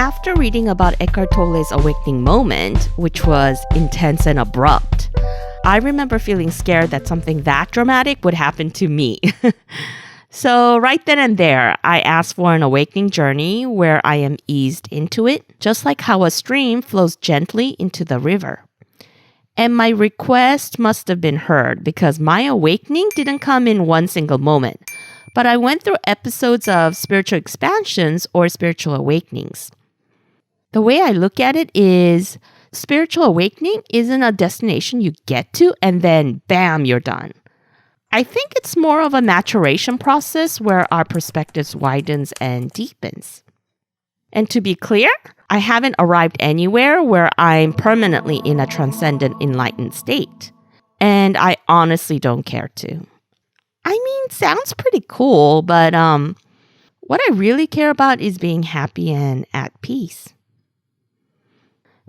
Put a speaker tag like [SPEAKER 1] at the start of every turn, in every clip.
[SPEAKER 1] After reading about Eckhart Tolle's awakening moment, which was intense and abrupt, I remember feeling scared that something that dramatic would happen to me. So right then and there, I asked for an awakening journey where I am eased into it, just like how a stream flows gently into the river. And my request must have been heard because my awakening didn't come in one single moment, but I went through episodes of spiritual expansions or spiritual awakenings. The way I look at it is spiritual awakening isn't a destination you get to and then bam, you're done. I think it's more of a maturation process where our perspectives widens and deepens. And to be clear, I haven't arrived anywhere where I'm permanently in a transcendent enlightened state. And I honestly don't care to. I mean, sounds pretty cool, but what I really care about is being happy and at peace.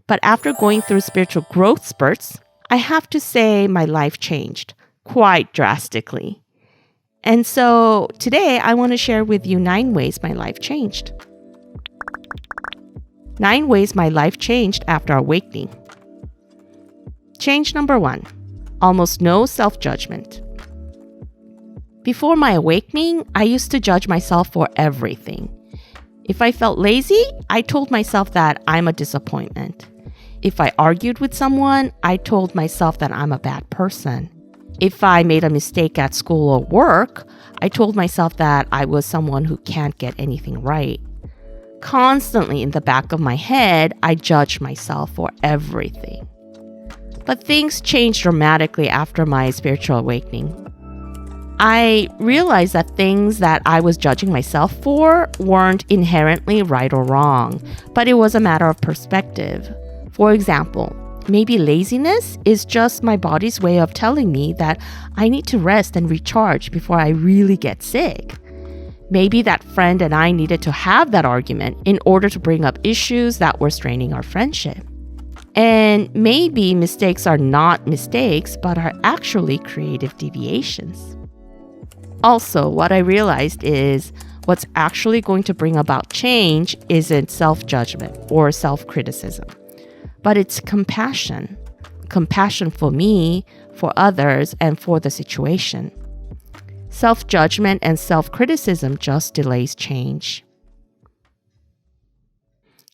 [SPEAKER 1] But after going through spiritual growth spurts, I have to say my life changed quite drastically. And so today I want to share with you 9 ways my life changed. 9 ways my life changed after awakening. Change number 1, almost no self-judgment. Before my awakening, I used to judge myself for everything. If I felt lazy, I told myself that I'm a disappointment. If I argued with someone, I told myself that I'm a bad person. If I made a mistake at school or work, I told myself that I was someone who can't get anything right. Constantly in the back of my head, I judged myself for everything. But things changed dramatically after my spiritual awakening. I realized that things that I was judging myself for weren't inherently right or wrong, but it was a matter of perspective. For example, maybe laziness is just my body's way of telling me that I need to rest and recharge before I really get sick. Maybe that friend and I needed to have that argument in order to bring up issues that were straining our friendship. And maybe mistakes are not mistakes, but are actually creative deviations. Also, what I realized is what's actually going to bring about change isn't self-judgment or self-criticism. But it's compassion. Compassion for me, for others, and for the situation. Self-judgment and self-criticism just delays change.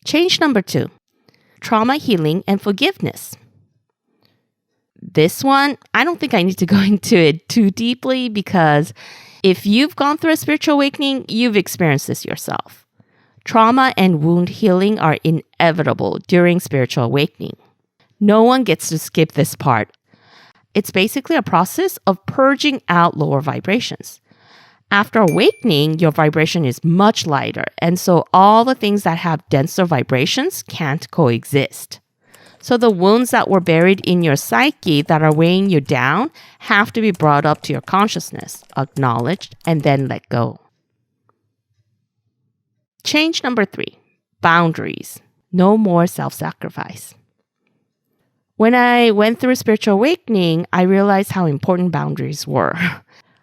[SPEAKER 1] Change number 2, trauma healing and forgiveness. This one, I don't think I need to go into it too deeply because if you've gone through a spiritual awakening, you've experienced this yourself. Trauma and wound healing are inevitable during spiritual awakening. No one gets to skip this part. It's basically a process of purging out lower vibrations. After awakening, your vibration is much lighter, and so all the things that have denser vibrations can't coexist. So the wounds that were buried in your psyche that are weighing you down have to be brought up to your consciousness, acknowledged, and then let go. Change number 3, boundaries. No more self-sacrifice. When I went through a spiritual awakening, I realized how important boundaries were.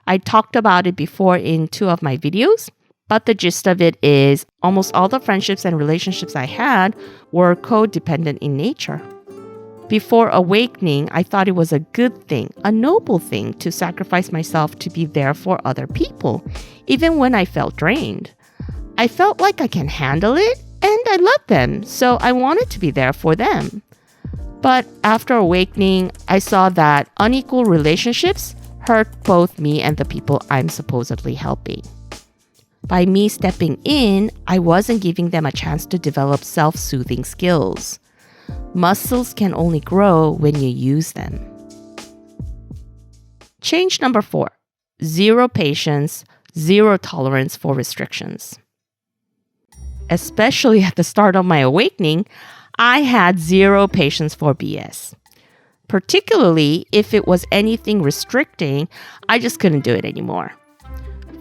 [SPEAKER 1] I talked about it before in 2 of my videos, but the gist of it is almost all the friendships and relationships I had were codependent in nature. Before awakening, I thought it was a good thing, a noble thing to sacrifice myself to be there for other people, even when I felt drained. I felt like I can handle it and I love them, so I wanted to be there for them. But after awakening, I saw that unequal relationships hurt both me and the people I'm supposedly helping. By me stepping in, I wasn't giving them a chance to develop self-soothing skills. Muscles can only grow when you use them. Change number 4, 0 patience, 0 tolerance for restrictions. Especially at the start of my awakening, I had 0 patience for BS. Particularly if it was anything restricting, I just couldn't do it anymore.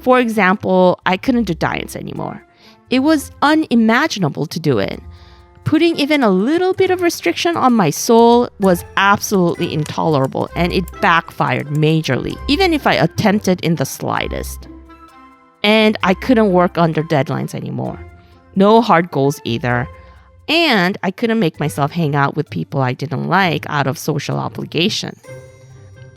[SPEAKER 1] For example, I couldn't do diets anymore. It was unimaginable to do it. Putting even a little bit of restriction on my soul was absolutely intolerable, and it backfired majorly, even if I attempted in the slightest. And I couldn't work under deadlines anymore. No hard goals either. And I couldn't make myself hang out with people I didn't like out of social obligation.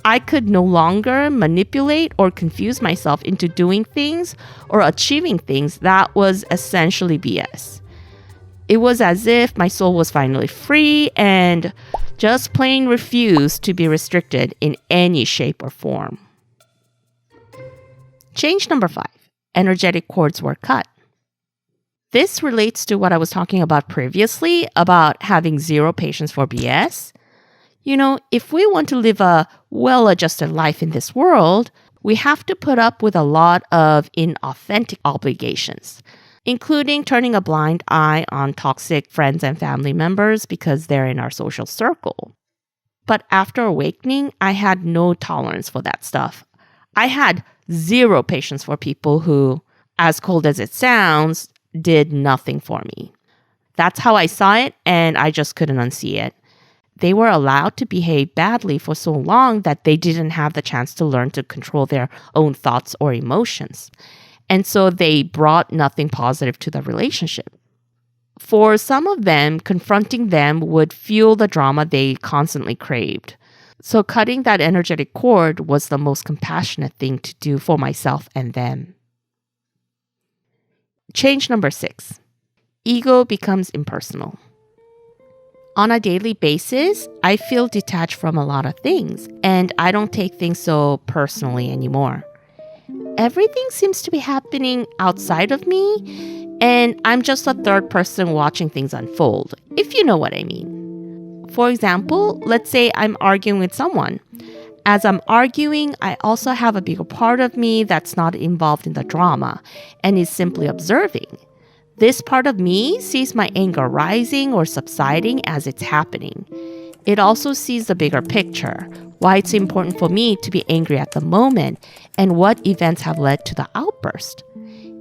[SPEAKER 1] I could no longer manipulate or confuse myself into doing things or achieving things that was essentially BS. It was as if my soul was finally free and just plain refused to be restricted in any shape or form. Change number 5. Energetic cords were cut. This relates to what I was talking about previously about having zero patience for BS. If we want to live a well-adjusted life in this world, we have to put up with a lot of inauthentic obligations, including turning a blind eye on toxic friends and family members because they're in our social circle. But after awakening, I had no tolerance for that stuff. I had zero patience for people who, as cold as it sounds, did nothing for me. That's how I saw it, and I just couldn't unsee it. They were allowed to behave badly for so long that they didn't have the chance to learn to control their own thoughts or emotions. And so they brought nothing positive to the relationship. For some of them, confronting them would fuel the drama they constantly craved. So cutting that energetic cord was the most compassionate thing to do for myself and them. Change number 6. Ego becomes impersonal. On a daily basis, I feel detached from a lot of things, and I don't take things so personally anymore. Everything seems to be happening outside of me, and I'm just a third person watching things unfold, if you know what I mean. For example, let's say I'm arguing with someone. As I'm arguing, I also have a bigger part of me that's not involved in the drama and is simply observing. This part of me sees my anger rising or subsiding as it's happening. It also sees the bigger picture, why it's important for me to be angry at the moment, and what events have led to the outburst.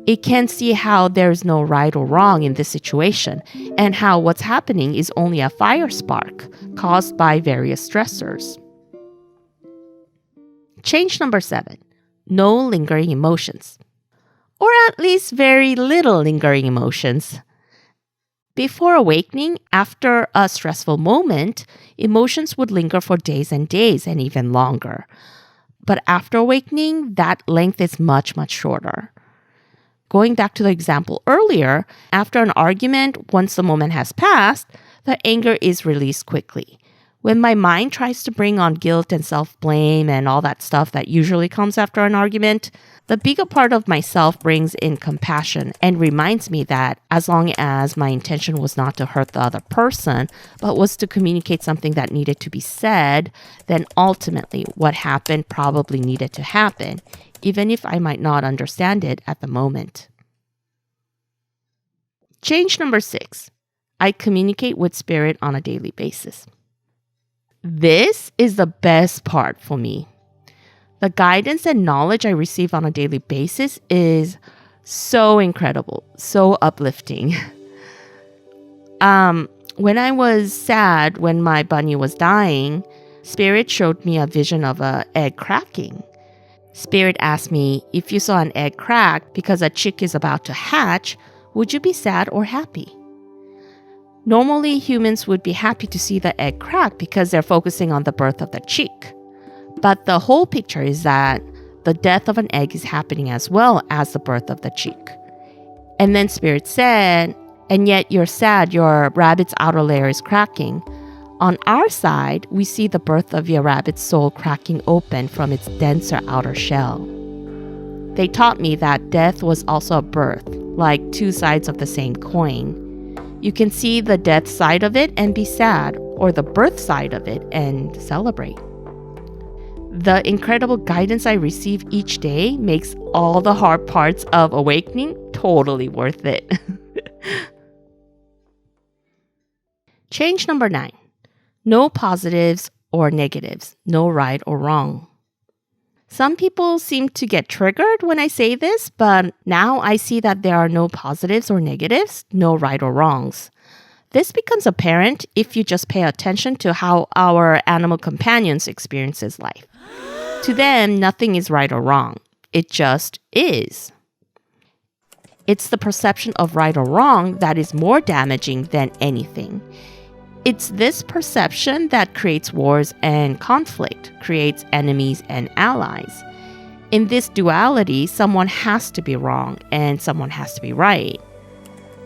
[SPEAKER 1] It can see how there's no right or wrong in this situation, and how what's happening is only a fire spark caused by various stressors. Change number 7. No lingering emotions. Or at least very little lingering emotions. Before awakening, after a stressful moment, emotions would linger for days and even longer. But after awakening, that length is much, much shorter. Going back to the example earlier, after an argument, once the moment has passed, the anger is released quickly. When my mind tries to bring on guilt and self-blame and all that stuff that usually comes after an argument, the bigger part of myself brings in compassion and reminds me that as long as my intention was not to hurt the other person, but was to communicate something that needed to be said, then ultimately what happened probably needed to happen, even if I might not understand it at the moment. Change number 6. I communicate with spirit on a daily basis. This is the best part for me. The guidance and knowledge I receive on a daily basis is so incredible, so uplifting. When I was sad when my bunny was dying, Spirit showed me a vision of an egg cracking. Spirit asked me, if you saw an egg crack because a chick is about to hatch, would you be sad or happy? Normally, humans would be happy to see the egg crack because they're focusing on the birth of the chick. But the whole picture is that the death of an egg is happening as well as the birth of the chick. And then Spirit said, and yet you're sad your rabbit's outer layer is cracking. On our side, we see the birth of your rabbit's soul cracking open from its denser outer shell. They taught me that death was also a birth, like two sides of the same coin. You can see the death side of it and be sad, or the birth side of it and celebrate. The incredible guidance I receive each day makes all the hard parts of awakening totally worth it. Change number 9. No positives or negatives, no right or wrong. Some people seem to get triggered when I say this, but now I see that there are no positives or negatives, no right or wrongs. This becomes apparent if you just pay attention to how our animal companions experiences life. To them, nothing is right or wrong. It just is. It's the perception of right or wrong that is more damaging than anything. It's this perception that creates wars and conflict, creates enemies and allies. In this duality, someone has to be wrong and someone has to be right.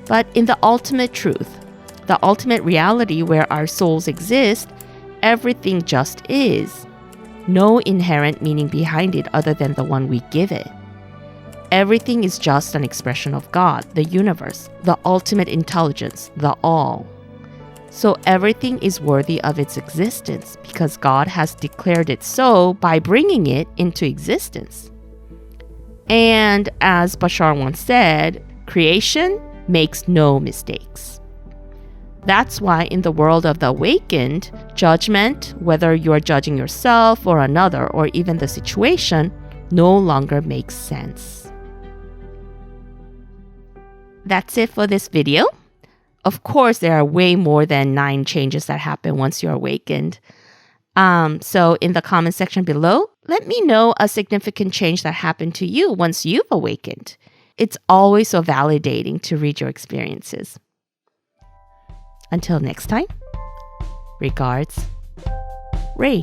[SPEAKER 1] But in the ultimate truth, the ultimate reality where our souls exist, everything just is. No inherent meaning behind it other than the one we give it. Everything is just an expression of God, the universe, the ultimate intelligence, the all. So everything is worthy of its existence because God has declared it so by bringing it into existence. And as Bashar once said, creation makes no mistakes. That's why in the world of the awakened, judgment, whether you're judging yourself or another or even the situation, no longer makes sense. That's it for this video. Of course, there are way more than 9 changes that happen once you're awakened. So in the comment section below, let me know a significant change that happened to you once you've awakened. It's always so validating to read your experiences. Until next time, regards, Ray.